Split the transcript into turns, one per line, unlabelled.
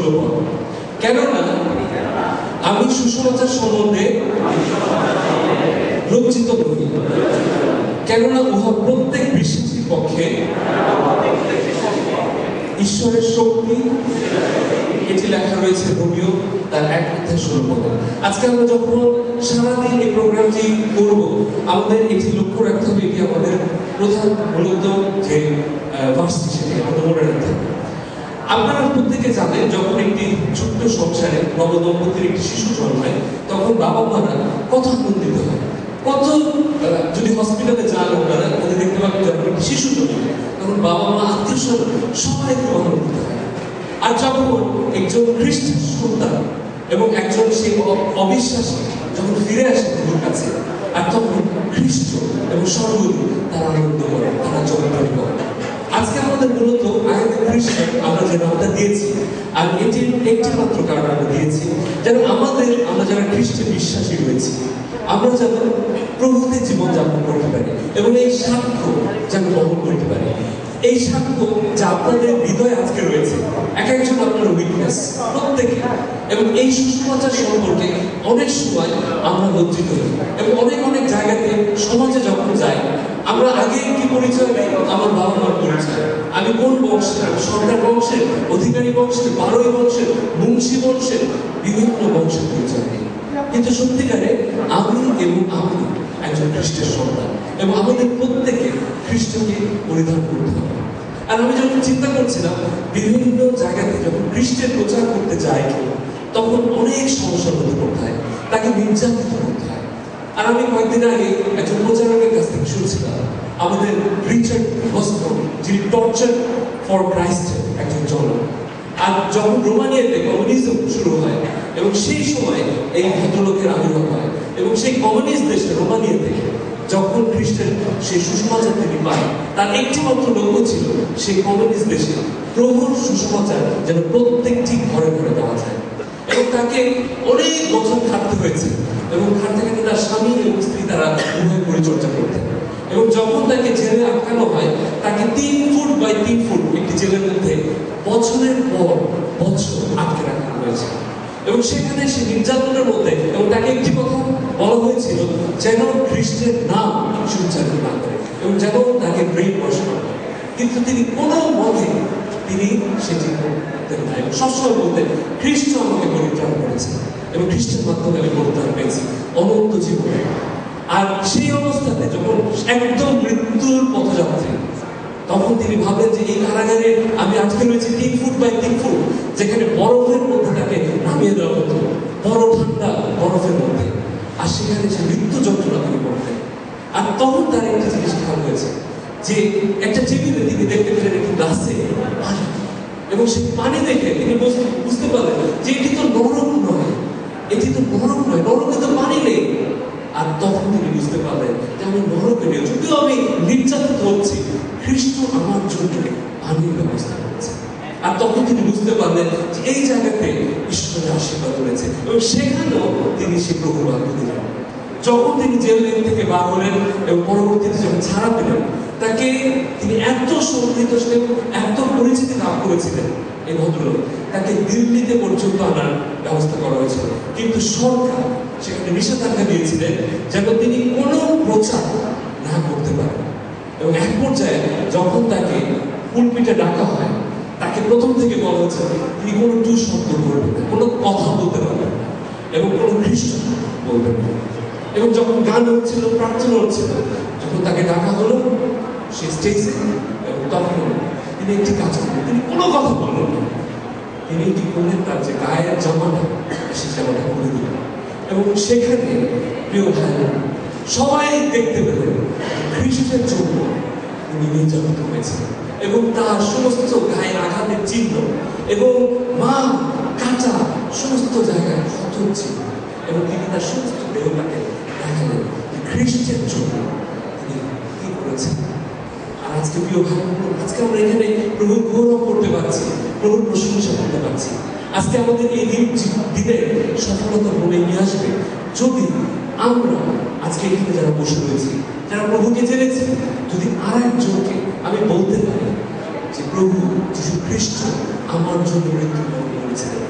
16 পদ। কেননা আমি সুসমাচার সম্বন্ধে লজ্জিত নই, কেননা উহা প্রত্যেক বিশ্বাসীর পক্ষে ঈশ্বরের শক্তি। এটি লেখা রয়েছে রোমীয় তার 1:16 পদে। আজকে আমরা যখন সারাদিন এই প্রোগ্রামটি করব, আমাদের এটি লক্ষ্য রাখতে হবে, এটি আমাদের প্রধান মূলত যে ভার্সটি সেটি আমাদের মনে রাখতে হবে। আপনারা প্রত্যেকে জানেন, যখন একটি ছোট্ট সংসারে নবদম্পতির একটি শিশু জন্মায়, তখন বাবা মারা কত আনন্দিত হয়। কত যদি হসপিটালে যান আপনারা, তাহলে দেখতে পাবেন যখন একটি শিশু জন্মায় তখন বাবা মা আত্মীয়স্বজন সবাই খুব আনন্দিত হয়। আর যখন একজন খ্রিস্টান সন্তান এবং একজন সেই অবিশ্বাসী যখন ফিরে আসে তাদের কাছে, আর তখন খ্রিস্ট এবং সর্বদী তারা আনন্দ করে, তারা জয়ধ্বনি করে। আজকে আমাদের মূলত আয়াতে খ্রিস্টান আমরা যে নামটা দিয়েছি, আর এটির একটি মাত্র কারণ আমরা দিয়েছি, যেন আমরা যারা খ্রিস্টে বিশ্বাসী রয়েছি, আমরা যেন প্রভুতে জীবনযাপন করতে পারি এবং এই সাক্ষ্য যেন বহন করতে পারি। এই সাক্ষ্য যা আপনাদের হৃদয়ে আজকে রয়েছে, এক একজন আপনার উইটনেস প্রত্যেকে, এবং এই সুসমাচার সম্পর্কে অনেক সময় আমরা লজ্জিত হই এবং অনেক জায়গাতে সমাজে যখন যাই, আমরা আগে কি পরিচয় দেই? আমার বাবা মার পরিচয়, আমি কোন বংশের, সরকার বংশের, অধিকারী বংশের, বারোই বংশের, মুন্সি বংশের, বিভিন্ন বংশের পরিচয় দিই। কিন্তু সত্যিকারে আমি একজন খ্রিস্টের সন্তান এবং আমাদের প্রত্যেকে খ্রিস্টকে পরিধান করতে হবে। আর আমি যখন চিন্তা করছিলাম, বিভিন্ন জায়গাতে যখন খ্রিস্টের প্রচার করতে যায় কেউ, তখন অনেক সমস্যার মধ্যে পড়তে হয়, তাকে নির্যাতিত করতে হয়। আর আমি কয়েকদিন আগে একজন প্রচারকের কাছ থেকে শুনছিলাম, আমাদের রিচার্ড গসপন, যিনি টর্চার ফর ক্রাইস্টের একজন জনক। আর যখন রোমানিয়াতে কমিউনিজম শুরু হয় এবং সেই সময় এই ভদ্রলোকের আবির্ভাব হয়, এবং সেই কমিউনিস্ট দেশে রোমানিয়া থেকে যখন খ্রিস্টের সেই সুসমাচার তিনি পান, তার একটি মাত্র লক্ষ্য ছিল সেই কমিউনিস্ট দেশে প্রভুর সুসমাচার যেন প্রত্যেকটি ঘরে ঘরে দেওয়া যায়। এবং তাকে অনেক বছর খাটতে হয়েছে, এবং খাটতে খাটতে তার স্বামী এবং স্ত্রী তারা উভয় পরিচর্যা করতেন। এবং যখন তাকে জেলে আটকানো হয়, তাকে 3 ফুট বাই 3 ফুট একটি জেলের মধ্যে বছরের পর বছর আটকে রাখা হয়েছে। এবং সেখানে সে নির্যাতনের মধ্যে, এবং তাকে একটি কথা বলা হয়েছিল, যেন খ্রিস্টের নাম সে উচ্চারণ না করে এবং যেন তাকে ব্রেন ওয়াশ করা হয়। কিন্তু তিনি কোনো মতে তিনি সেটি করতেন না, এবং সবসময় বলতেন, খ্রিস্ট আমাকে পরিত্রাণ করেছে এবং খ্রিস্টের মাধ্যমে আমি পরিত্রাণ পেয়েছি অনন্ত জীবনে। আর সেই অবস্থাতে যখন একদম মৃত্যুর পথযাত্রী, তখন তিনি ভাবলেন যে এই কারাগারে আমি আটকে রয়েছি 3 ফুট বাই 3 ফুট, যেখানে বরফের মধ্যে তাকে নামিয়ে দেওয়া হতো, বড় ঠান্ডা বরফের মধ্যে, আর সেখানে সে মৃত্যু যন্ত্রণা তিনি করতেন। আর তখন তার একটা জিনিস খেয়াল হয়েছে, যে একটা টেবিলে তিনি দেখতে পেলেন একটি গ্লাসে পানি, এবং সেই পানি দেখে তিনি বুঝতে পারলেন যে এটি তো নরম নয়, নরমে তো পানি নেই। আর তখন তিনি বুঝতে পারলেন যে আমি নরকে নেই, যদিও আমি নির্যাতিত হচ্ছি, খ্রিস্ট আমার জন্য পানির ব্যবস্থা করছে। আর তখন তিনি বুঝতে পারলেন যে এই জায়গাতে ঈশ্বরের আশীর্বাদ রয়েছে, এবং সেখানেও তিনি সে প্রভু বাক্য দিলেন। যখন তিনি জেল থেকে বার হলেন এবং পরবর্তীতে যখন ছাড়া পেলেন, তাকে তিনি এত সম্মানিত ছিলেন, এত পরিচিতি লাভ করেছিলেন এই ভদ্রলোক, তাকে দিল্লিতে পর্যন্ত আনার ব্যবস্থা করা হয়েছিল। কিন্তু সরকার সেখানে নিষেধাজ্ঞা দিয়েছিলেন যেন তিনি কোনো প্রচার না করতে পারেন। এবং এক পর্যায়ে যখন তাকে পুলপিটে ডাকা হয়, তাকে প্রথম থেকে বলা হচ্ছে তিনি কোনো শব্দ করবেন না, কোনো কথা বলতে পারবেন না, এবং কোনো খ্রিস্ট বলবেন না। এবং যখন গান হচ্ছিল, প্রার্থনা হচ্ছিল, যখন তাকে ডাকা হলো সে স্টেজে, এবং তখন তিনি একটি কাজ করলেন, তিনি কোনো কথা বললেন না। তিনি কি করলেন, তার যে গায়ের জামাটা, সেই জামাটা খুলে দিলেন। এবং সেখানে প্রিয় ভাই সবাই দেখতে পেলেন খ্রিস্টের জন্য তিনি নির্যাতিত হয়েছেন, এবং তার সমস্ত গায়ে আঘাতের চিহ্ন এবং মা কাঁচা সমস্ত জায়গায় ক্ষত ছিল, এবং তিনি তার সমস্ত দেহটাকে দেখালেন খ্রিস্টের জন্য তিনি কি করেছেন। আর আজকে প্রিয় ভাই, আজকে আমরা এখানে প্রভুর গৌরব করতে পারছি, প্রভুর প্রশংসা করতে পারছি। আজকে আমাদের এই দিনে সফলতা বলে নিয়ে আসবে যদি আমরা আজকে এখানে যারা বসে রয়েছি, যারা প্রভুকে জেনেছি, যদি আর একজনকে আমি বলতে পারি যে প্রভু যীশু খ্রিস্ট আমার জন্য মৃত্যুবরণ করেছে, ছিলেন।